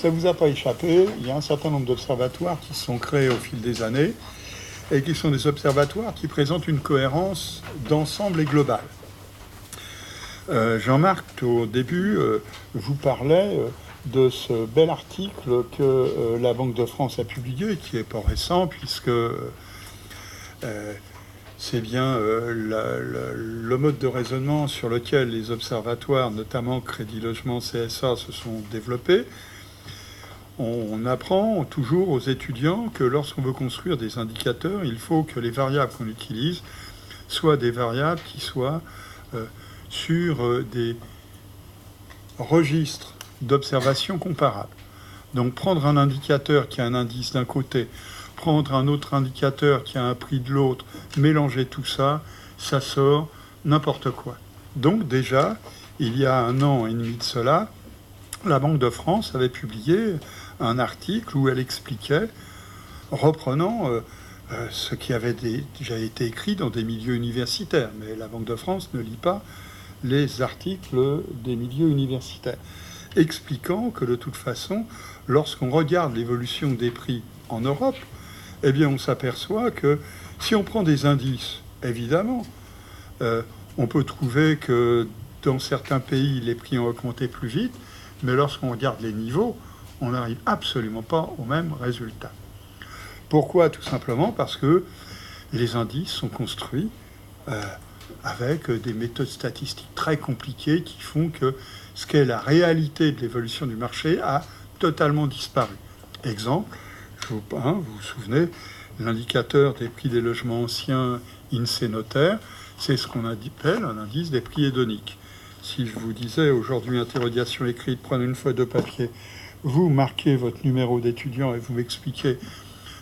ça ne vous a pas échappé, il y a un certain nombre d'observatoires qui se sont créés au fil des années et qui sont des observatoires qui présentent une cohérence d'ensemble et globale. Jean-Marc, au début, vous parlais de ce bel article que la Banque de France a publié, qui n'est pas récent, puisque c'est bien le mode de raisonnement sur lequel les observatoires, notamment Crédit Logement, CSA, se sont développés. On apprend toujours aux étudiants que lorsqu'on veut construire des indicateurs, il faut que les variables qu'on utilise soient des variables qui soient sur des registres d'observation comparables. Donc prendre un indicateur qui a un indice d'un côté, prendre un autre indicateur qui a un prix de l'autre, mélanger tout ça, ça sort n'importe quoi. Donc déjà, il y a 1 an et demi de cela, la Banque de France avait publié un article où elle expliquait, reprenant ce qui avait déjà été écrit dans des milieux universitaires. Mais la Banque de France ne lit pas les articles des milieux universitaires, expliquant que de toute façon, lorsqu'on regarde l'évolution des prix en Europe, eh bien on s'aperçoit que si on prend des indices, évidemment, on peut trouver que dans certains pays, les prix ont augmenté plus vite, mais lorsqu'on regarde les niveaux, on n'arrive absolument pas au même résultat. Pourquoi ? Tout simplement parce que les indices sont construits avec des méthodes statistiques très compliquées qui font que ce qu'est la réalité de l'évolution du marché a totalement disparu. Exemple, vous vous souvenez, l'indicateur des prix des logements anciens INSEE notaire, c'est ce qu'on appelle un indice des prix hédoniques. Si je vous disais aujourd'hui interrogation écrite, prenez une feuille de papier, vous marquez votre numéro d'étudiant et vous m'expliquez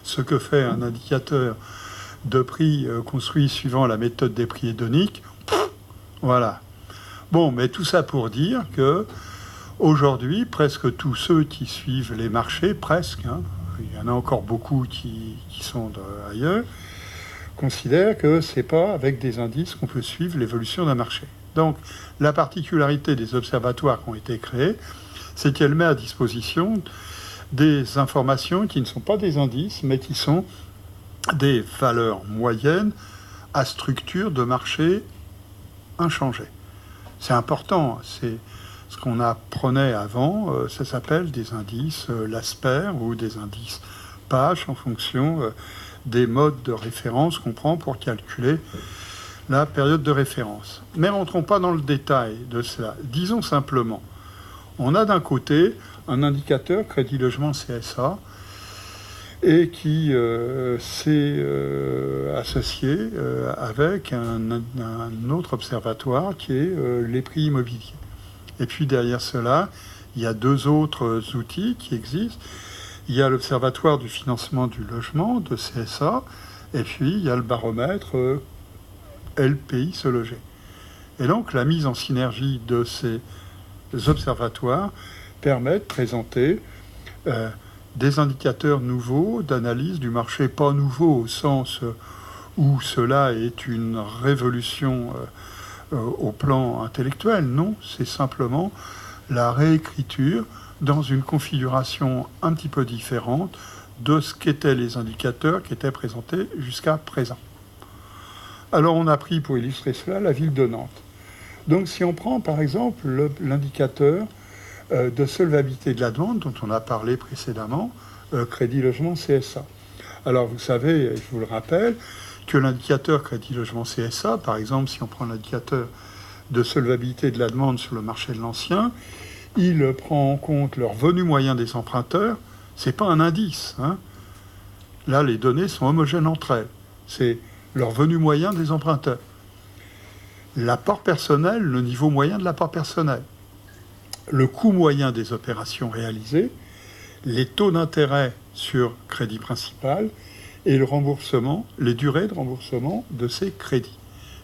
ce que fait un indicateur de prix construit suivant la méthode des prix hédoniques, voilà. Bon, mais tout ça pour dire que aujourd'hui, presque tous ceux qui suivent les marchés, presque, il y en a encore beaucoup qui sont ailleurs, considèrent que c'est pas avec des indices qu'on peut suivre l'évolution d'un marché. Donc, la particularité des observatoires qui ont été créés, c'est qu'elle met à disposition des informations qui ne sont pas des indices, mais qui sont des valeurs moyennes à structure de marché inchangée. C'est important, c'est ce qu'on apprenait avant, ça s'appelle des indices Lasper ou des indices Pache en fonction des modes de référence qu'on prend pour calculer la période de référence. Mais rentrons pas dans le détail de cela. Disons simplement, on a d'un côté un indicateur Crédit Logement CSA et qui s'est associé avec un autre observatoire qui est les prix immobiliers. Et puis derrière cela, il y a 2 autres outils qui existent. Il y a l'Observatoire du financement du logement de CSA, et puis il y a le baromètre LPI Se Loger. Et donc la mise en synergie de ces observatoires permet de présenter des indicateurs nouveaux d'analyse du marché, pas nouveaux au sens où cela est une révolution au plan intellectuel. Non, c'est simplement la réécriture dans une configuration un petit peu différente de ce qu'étaient les indicateurs qui étaient présentés jusqu'à présent. Alors on a pris pour illustrer cela la ville de Nantes. Donc si on prend par exemple l'indicateur de solvabilité de la demande dont on a parlé précédemment, Crédit Logement CSA. Alors vous savez, je vous le rappelle, que l'indicateur Crédit Logement CSA, par exemple, si on prend l'indicateur de solvabilité de la demande sur le marché de l'ancien, il prend en compte le revenu moyen des emprunteurs. C'est pas un indice. Là, les données sont homogènes entre elles. C'est le revenu moyen des emprunteurs. L'apport personnel, le niveau moyen de l'apport personnel. Le coût moyen des opérations réalisées, les taux d'intérêt sur crédit principal et le remboursement, les durées de remboursement de ces crédits.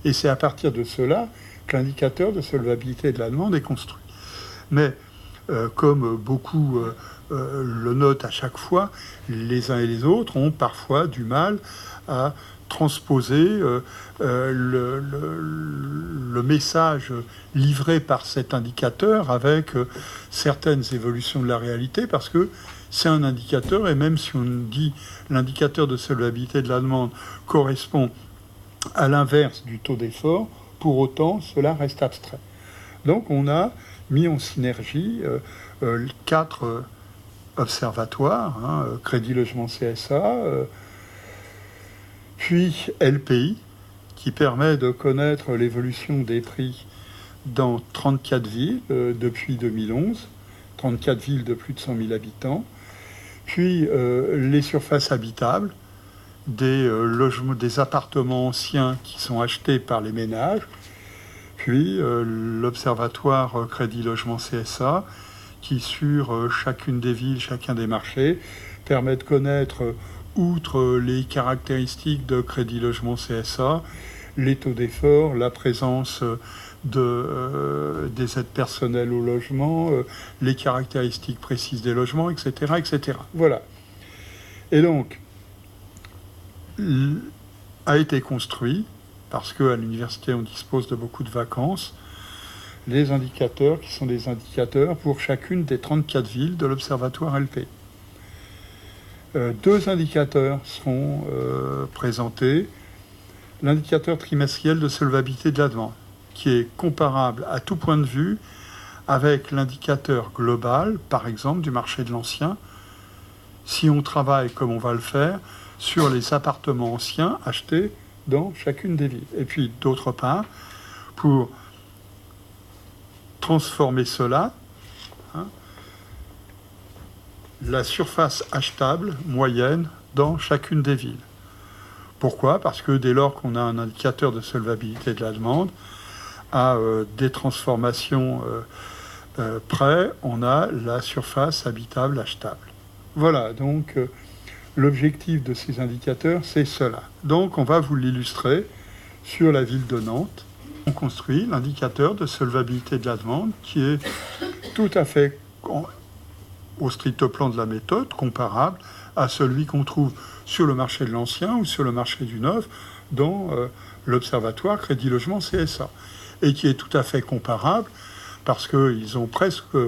Et c'est à partir de cela que l'indicateur de solvabilité de la demande est construit. Mais comme beaucoup le notent à chaque fois, les uns et les autres ont parfois du mal à transposer le le message livré par cet indicateur avec certaines évolutions de la réalité, parce que c'est un indicateur, et même si on dit l'indicateur de solvabilité de la demande correspond à l'inverse du taux d'effort, pour autant, cela reste abstrait. Donc on a mis en synergie 4 observatoires, Crédit Logement CSA, puis LPI, qui permet de connaître l'évolution des prix dans 34 villes depuis 2011, 34 villes de plus de 100 000 habitants, puis les surfaces habitables, des logements, des appartements anciens qui sont achetés par les ménages, puis l'Observatoire Crédit Logement CSA, qui sur chacune des villes, chacun des marchés, permet de connaître, outre les caractéristiques de Crédit Logement CSA, les taux d'effort, la présence des aides personnelles au logement, les caractéristiques précises des logements, etc., etc. Voilà. Et donc, a été construit, parce qu'à l'université on dispose de beaucoup de vacances, les indicateurs qui sont des indicateurs pour chacune des 34 villes de l'Observatoire LP. 2 indicateurs seront présentés. L'indicateur trimestriel de solvabilité de la demande, qui est comparable à tout point de vue avec l'indicateur global, par exemple, du marché de l'ancien, si on travaille comme on va le faire sur les appartements anciens achetés dans chacune des villes. Et puis, d'autre part, pour transformer cela, la surface achetable moyenne dans chacune des villes. Pourquoi ? Parce que dès lors qu'on a un indicateur de solvabilité de la demande, à des transformations près, on a la surface habitable achetable. Voilà, donc l'objectif de ces indicateurs, c'est cela. Donc on va vous l'illustrer sur la ville de Nantes. On construit l'indicateur de solvabilité de la demande qui est tout à fait, au strict plan de la méthode, comparable à celui qu'on trouve sur le marché de l'ancien ou sur le marché du neuf dans l'Observatoire Crédit Logement CSA. Et qui est tout à fait comparable parce qu'ils ont presque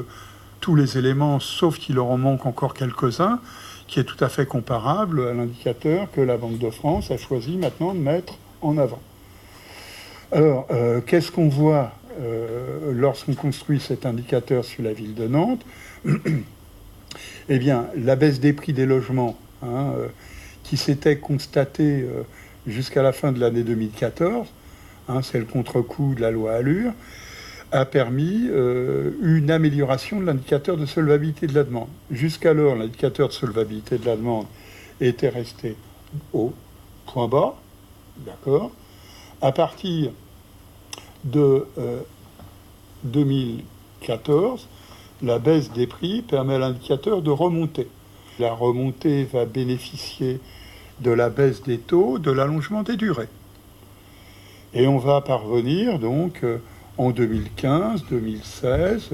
tous les éléments, sauf qu'il leur en manque encore quelques-uns, qui est tout à fait comparable à l'indicateur que la Banque de France a choisi maintenant de mettre en avant. Alors, qu'est-ce qu'on voit lorsqu'on construit cet indicateur sur la ville de Nantes ? Eh bien, la baisse des prix des logements, qui s'était constatée jusqu'à la fin de l'année 2014, c'est le contre-coup de la loi Allure, a permis une amélioration de l'indicateur de solvabilité de la demande. Jusqu'alors, l'indicateur de solvabilité de la demande était resté au point bas, d'accord. À partir de 2014, la baisse des prix permet à l'indicateur de remonter. La remontée va bénéficier de la baisse des taux, de l'allongement des durées. Et on va parvenir donc en 2015, 2016,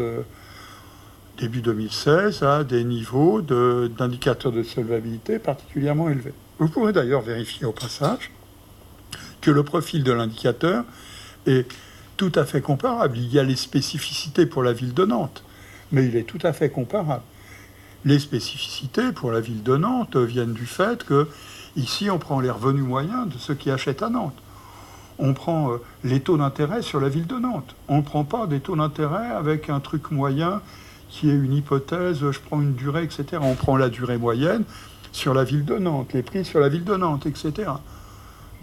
début 2016, à des niveaux d'indicateurs de solvabilité particulièrement élevés. Vous pourrez d'ailleurs vérifier au passage que le profil de l'indicateur est tout à fait comparable. Il y a les spécificités pour la ville de Nantes, mais il est tout à fait comparable. Les spécificités pour la ville de Nantes viennent du fait que ici on prend les revenus moyens de ceux qui achètent à Nantes. On prend les taux d'intérêt sur la ville de Nantes. On ne prend pas des taux d'intérêt avec un truc moyen qui est une hypothèse, je prends une durée, etc. On prend la durée moyenne sur la ville de Nantes, les prix sur la ville de Nantes, etc.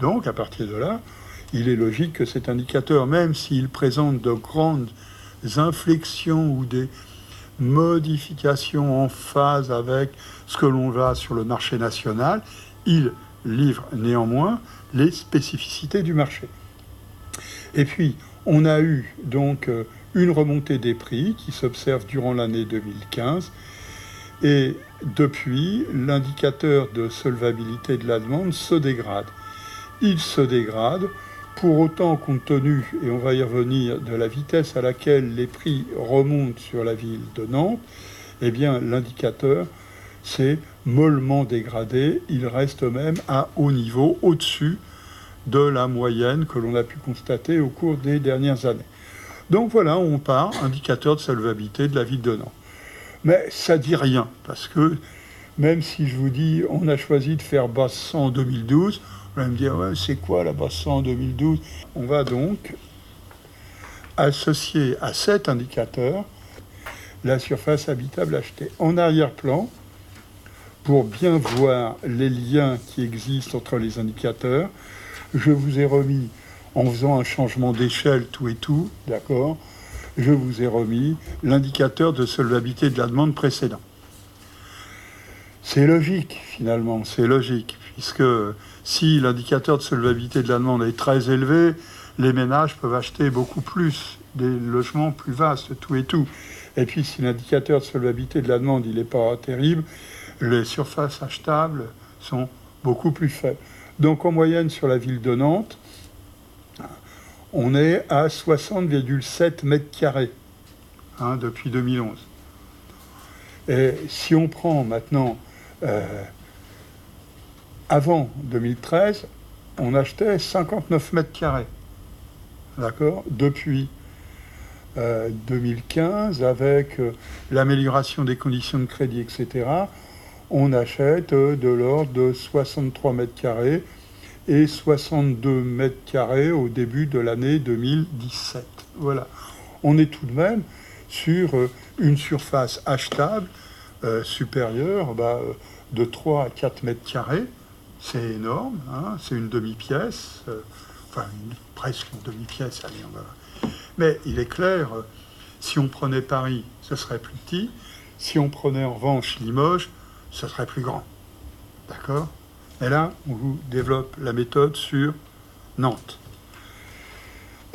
Donc, à partir de là, il est logique que cet indicateur, même s'il présente de grandes inflexions ou des modifications en phase avec ce que l'on a sur le marché national, il livre néanmoins les spécificités du marché. Et puis, on a eu donc une remontée des prix qui s'observe durant l'année 2015, et depuis, l'indicateur de solvabilité de la demande se dégrade. Il se dégrade, pour autant, compte tenu, et on va y revenir, de la vitesse à laquelle les prix remontent sur la ville de Nantes, eh bien, l'indicateur s'est mollement dégradé. Il reste même à haut niveau, au-dessus de la moyenne que l'on a pu constater au cours des dernières années. Donc voilà, on part, indicateur de solvabilité de la ville de Nantes. Mais ça dit rien, parce que même si je vous dis, on a choisi de faire basse 100 en 2012, vous allez me dire, ouais, c'est quoi la basse 100 en 2012 ? On va donc associer à cet indicateur la surface habitable achetée. En arrière-plan, pour bien voir les liens qui existent entre les indicateurs, je vous ai remis, en faisant un changement d'échelle tout et tout, d'accord, je vous ai remis l'indicateur de solvabilité de la demande précédent. C'est logique, finalement, c'est logique, puisque si l'indicateur de solvabilité de la demande est très élevé, les ménages peuvent acheter beaucoup plus, des logements plus vastes, tout et tout. Et puis, si l'indicateur de solvabilité de la demande, il n'est pas terrible, les surfaces achetables sont beaucoup plus faibles. Donc, en moyenne, sur la ville de Nantes, on est à 60,7 mètres carrés depuis 2011. Et si on prend maintenant, avant 2013, on achetait 59 mètres carrés. D'accord ? Depuis 2015, avec l'amélioration des conditions de crédit, etc., on achète de l'ordre de 63 mètres carrés et 62 mètres carrés au début de l'année 2017. Voilà. On est tout de même sur une surface achetable supérieure de 3 à 4 mètres carrés. C'est énorme, c'est une demi-pièce, presque une demi-pièce, allez, on va... Mais il est clair, si on prenait Paris, ce serait plus petit. Si on prenait en revanche Limoges, ce serait plus grand. D'accord ? Et là, on vous développe la méthode sur Nantes.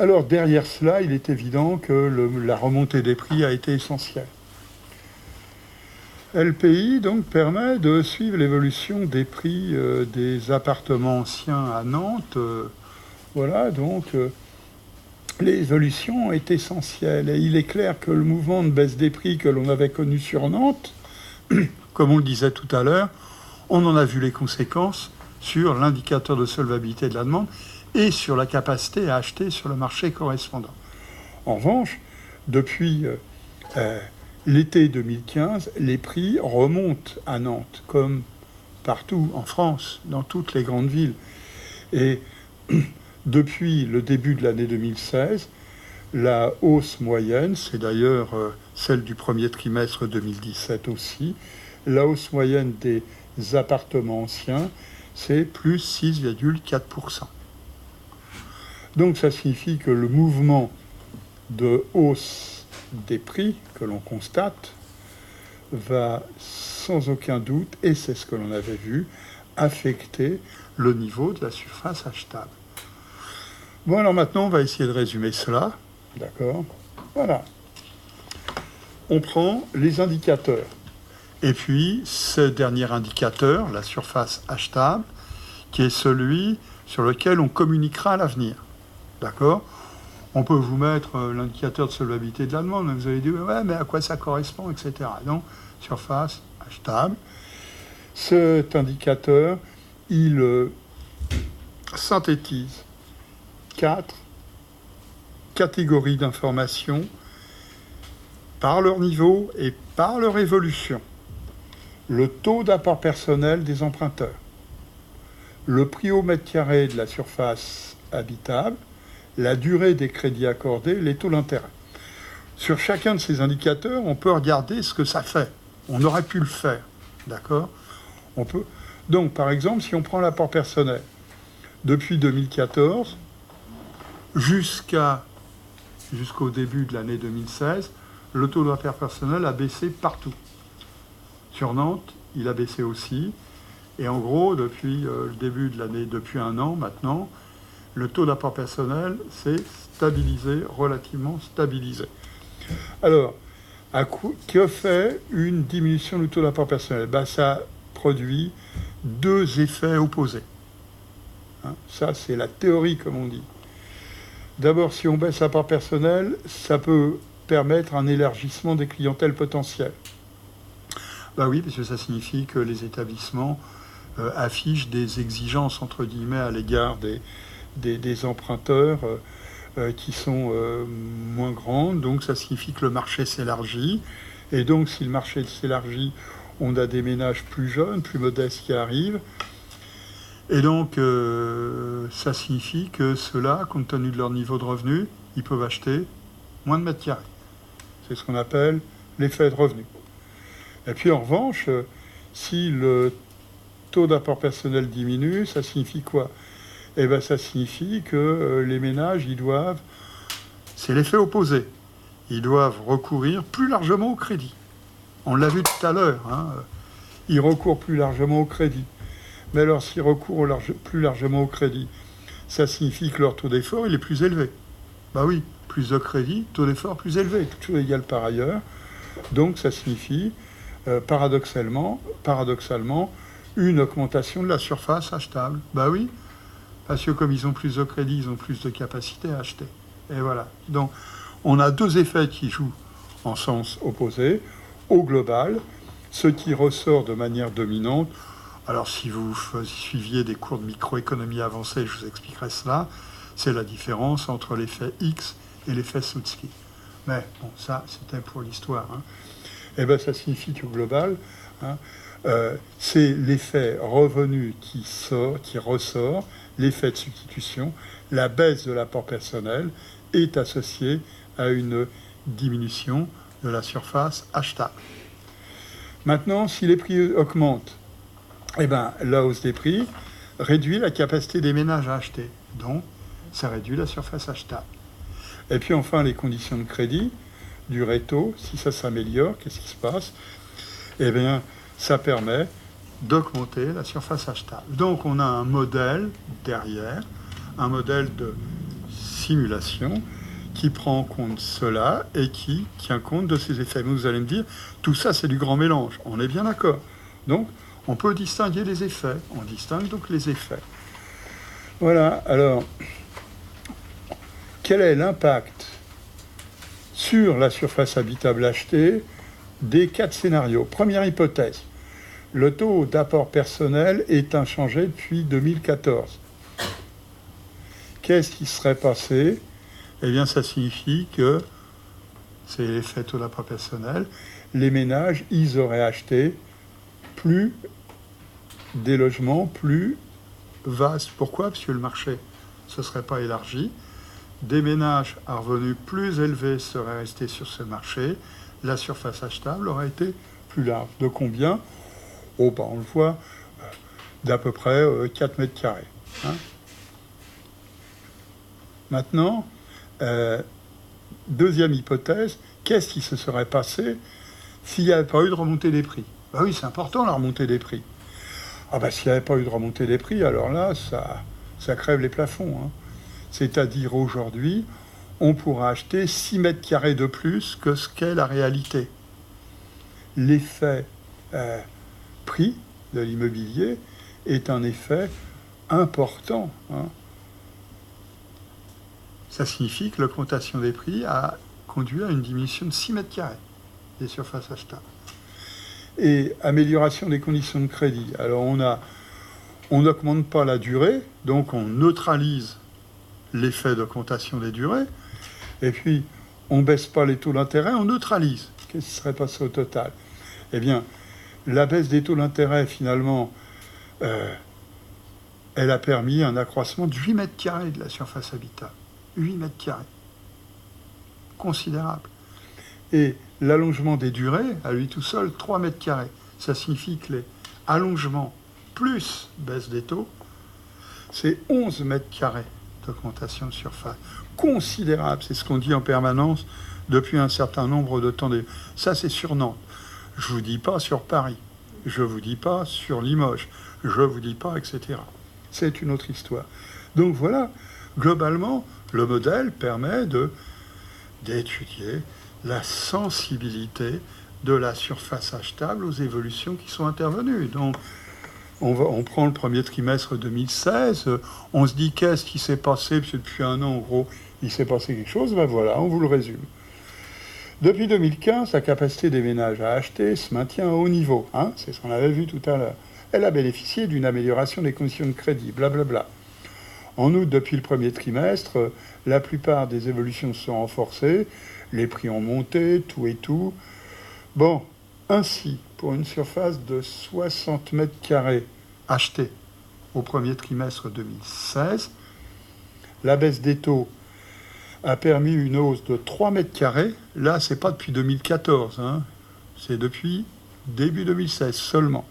Alors, derrière cela, il est évident que la remontée des prix a été essentielle. LPI, donc, permet de suivre l'évolution des prix des appartements anciens à Nantes. Voilà, donc... l'évolution est essentielle. Et il est clair que le mouvement de baisse des prix que l'on avait connu sur Nantes, comme on le disait tout à l'heure, on en a vu les conséquences sur l'indicateur de solvabilité de la demande et sur la capacité à acheter sur le marché correspondant. En revanche, depuis l'été 2015, les prix remontent à Nantes, comme partout en France, dans toutes les grandes villes. Et depuis le début de l'année 2016, la hausse moyenne, c'est d'ailleurs celle du premier trimestre 2017 aussi, la hausse moyenne des appartements anciens, c'est plus 6,4%. Donc ça signifie que le mouvement de hausse des prix que l'on constate va sans aucun doute, et c'est ce que l'on avait vu, affecter le niveau de la surface achetable. Bon, alors maintenant, on va essayer de résumer cela. D'accord ? Voilà. On prend les indicateurs. Et puis, ce dernier indicateur, la surface achetable, qui est celui sur lequel on communiquera à l'avenir. D'accord ? On peut vous mettre l'indicateur de solvabilité de la demande. Vous allez dire, ouais, mais à quoi ça correspond, etc. Donc, surface achetable. Cet indicateur, il synthétise 4 catégories d'informations par leur niveau et par leur évolution. Le taux d'apport personnel des emprunteurs, le prix au mètre carré de la surface habitable, la durée des crédits accordés, les taux d'intérêt. Sur chacun de ces indicateurs, on peut regarder ce que ça fait. On aurait pu le faire, d'accord ? On peut. Donc, par exemple, si on prend l'apport personnel, depuis 2014 jusqu'au début de l'année 2016, le taux d'apport personnel a baissé partout. Sur Nantes, il a baissé aussi. Et en gros, depuis le début de l'année, depuis un an maintenant, le taux d'apport personnel s'est stabilisé, relativement stabilisé. Alors, que fait une diminution du taux d'apport personnel ? Ça produit deux effets opposés. Ça, c'est la théorie, comme on dit. D'abord, si on baisse l'apport personnel, ça peut permettre un élargissement des clientèles potentielles. Oui, parce que ça signifie que les établissements affichent des exigences, entre guillemets, à l'égard des emprunteurs qui sont moins grandes. Donc ça signifie que le marché s'élargit. Et donc si le marché s'élargit, on a des ménages plus jeunes, plus modestes qui arrivent. Et donc ça signifie que ceux-là, compte tenu de leur niveau de revenu, ils peuvent acheter moins de mètres carrés. C'est ce qu'on appelle l'effet de revenu. Et puis en revanche, si le taux d'apport personnel diminue, ça signifie quoi? Eh bien ça signifie que les ménages, ils doivent, c'est l'effet opposé, ils doivent recourir plus largement au crédit. On l'a vu tout à l'heure, hein, ils recourent plus largement au crédit. Mais alors s'ils recourent plus largement au crédit, ça signifie que leur taux d'effort, il est plus élevé. Bah oui, plus de crédit, taux d'effort plus élevé, tout chose égale par ailleurs. Donc ça signifie, paradoxalement, une augmentation de la surface achetable. Bah oui, parce que comme ils ont plus de crédit, ils ont plus de capacité à acheter. Et voilà. Donc on a deux effets qui jouent en sens opposé. Au global, ce qui ressort de manière dominante, alors si vous suiviez des cours de microéconomie avancée, je vous expliquerai cela, c'est la différence entre l'effet X et l'effet Soutsky. Mais bon, ça, c'était pour l'histoire. Hein. Et bien, ça signifie qu'au global, hein, c'est l'effet revenu qui ressort, l'effet de substitution, la baisse de l'apport personnel est associée à une diminution de la surface achetable. Maintenant, si les prix augmentent, eh ben, la hausse des prix réduit la capacité des ménages à acheter. Donc, ça réduit la surface achetable. Et puis enfin, les conditions de crédit du réto, si ça s'améliore, qu'est-ce qui se passe? Eh bien, ça permet d'augmenter la surface achetable. Donc, on a un modèle derrière, un modèle de simulation qui prend en compte cela et qui tient compte de ces effets. Mais vous allez me dire, tout ça, c'est du grand mélange. On est bien d'accord. Donc, on peut distinguer les effets. On distingue donc les effets. Voilà. Alors, quel est l'impact sur la surface habitable achetée des 4 scénarios? Première hypothèse, le taux d'apport personnel est inchangé depuis 2014. Qu'est-ce qui serait passé? Eh bien, ça signifie que, c'est l'effet taux d'apport personnel, les ménages, ils auraient acheté plus des logements plus vastes. Pourquoi? Parce que le marché ne se serait pas élargi. Des ménages à revenus plus élevés seraient restés sur ce marché. La surface achetable aurait été plus large. De combien? Oh, ben, on le voit, d'à peu près 4 mètres carrés. Hein. Maintenant, deuxième hypothèse, qu'est-ce qui se serait passé s'il n'y avait pas eu de remontée des prix? Ben oui, c'est important la remontée des prix. Ah ben, s'il n'y avait pas eu de remontée des prix, alors là, ça crève les plafonds. Hein. C'est-à-dire aujourd'hui, on pourra acheter 6 mètres carrés de plus que ce qu'est la réalité. L'effet prix de l'immobilier est un effet important. Hein. Ça signifie que l'augmentation des prix a conduit à une diminution de 6 mètres carrés des surfaces achetables. Et amélioration des conditions de crédit. Alors on n'augmente pas la durée, donc on neutralise l'effet d'augmentation des durées, et puis on ne baisse pas les taux d'intérêt, on neutralise. Qu'est-ce qui serait passé au total? Eh bien, la baisse des taux d'intérêt, finalement, elle a permis un accroissement de 8 mètres carrés de la surface habitable. 8 mètres carrés. Considérable. Et l'allongement des durées, à lui tout seul, 3 mètres carrés. Ça signifie que les allongements plus baisse des taux, c'est 11 mètres carrés d'augmentation de surface. Considérable, c'est ce qu'on dit en permanence depuis un certain nombre de temps. Ça, c'est sur Nantes. Je ne vous dis pas sur Paris. Je ne vous dis pas sur Limoges. Je ne vous dis pas, etc. C'est une autre histoire. Donc voilà, globalement, le modèle permet d'étudier la sensibilité de la surface achetable aux évolutions qui sont intervenues. Donc, on prend le premier trimestre 2016, on se dit qu'est-ce qui s'est passé, parce que depuis un an, en gros, il s'est passé quelque chose, ben voilà, on vous le résume. Depuis 2015, la capacité des ménages à acheter se maintient à haut niveau. Hein, c'est ce qu'on avait vu tout à l'heure. Elle a bénéficié d'une amélioration des conditions de crédit, blablabla. En août, depuis le premier trimestre, la plupart des évolutions se sont renforcées, les prix ont monté, tout et tout. Bon, ainsi, pour une surface de 60 mètres carrés achetée au premier trimestre 2016, la baisse des taux a permis une hausse de 3 mètres carrés. Là, c'est pas depuis 2014, hein, c'est depuis début 2016 seulement.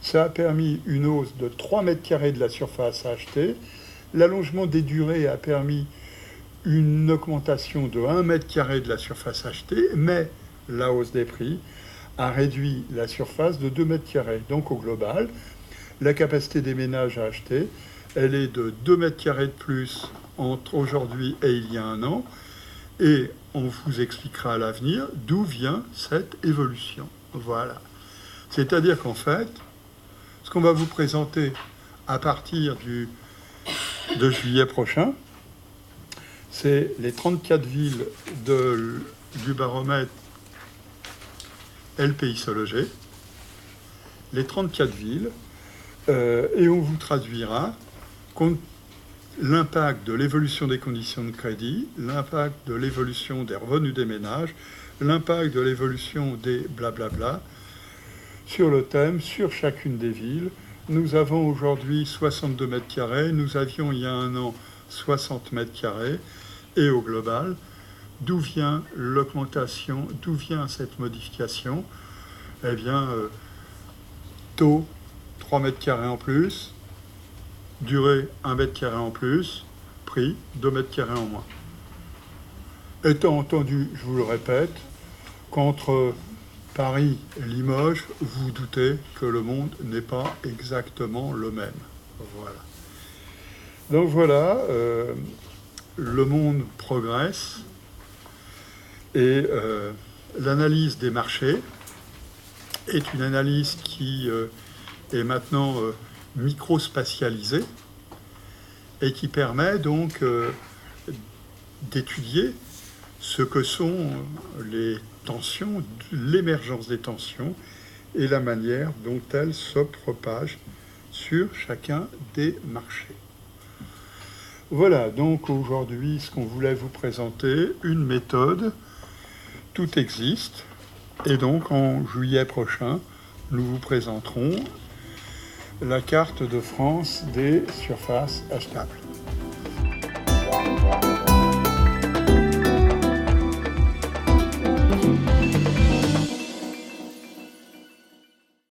Ça a permis une hausse de 3 mètres carrés de la surface à acheter. L'allongement des durées a permis une augmentation de 1 mètre carré de la surface achetée, mais la hausse des prix a réduit la surface de 2 mètres carrés. Donc au global, la capacité des ménages à acheter, elle est de 2 mètres carrés de plus entre aujourd'hui et il y a un an. Et on vous expliquera à l'avenir d'où vient cette évolution. Voilà. C'est-à-dire qu'en fait, ce qu'on va vous présenter à partir de juillet prochain, c'est les 34 villes du baromètre LPISologer, les 34 villes, et on vous traduira l'impact de l'évolution des conditions de crédit, l'impact de l'évolution des revenus des ménages, l'impact de l'évolution des blablabla sur le thème, sur chacune des villes. Nous avons aujourd'hui 62 mètres carrés, nous avions il y a un an 60 mètres carrés, et au global, d'où vient l'augmentation, d'où vient cette modification? Eh bien, taux 3 mètres carrés en plus, durée 1 mètre carré en plus, prix 2 mètres carrés en moins. Étant entendu, je vous le répète, qu'entre Paris et Limoges, vous vous doutez que le monde n'est pas exactement le même. Voilà. Donc voilà, le monde progresse et l'analyse des marchés est une analyse qui est maintenant microspatialisée et qui permet donc d'étudier ce que sont les tensions, l'émergence des tensions et la manière dont elles se propagent sur chacun des marchés. Voilà, donc aujourd'hui, ce qu'on voulait vous présenter, une méthode, tout existe, et donc en juillet prochain, nous vous présenterons la carte de France des surfaces achetables.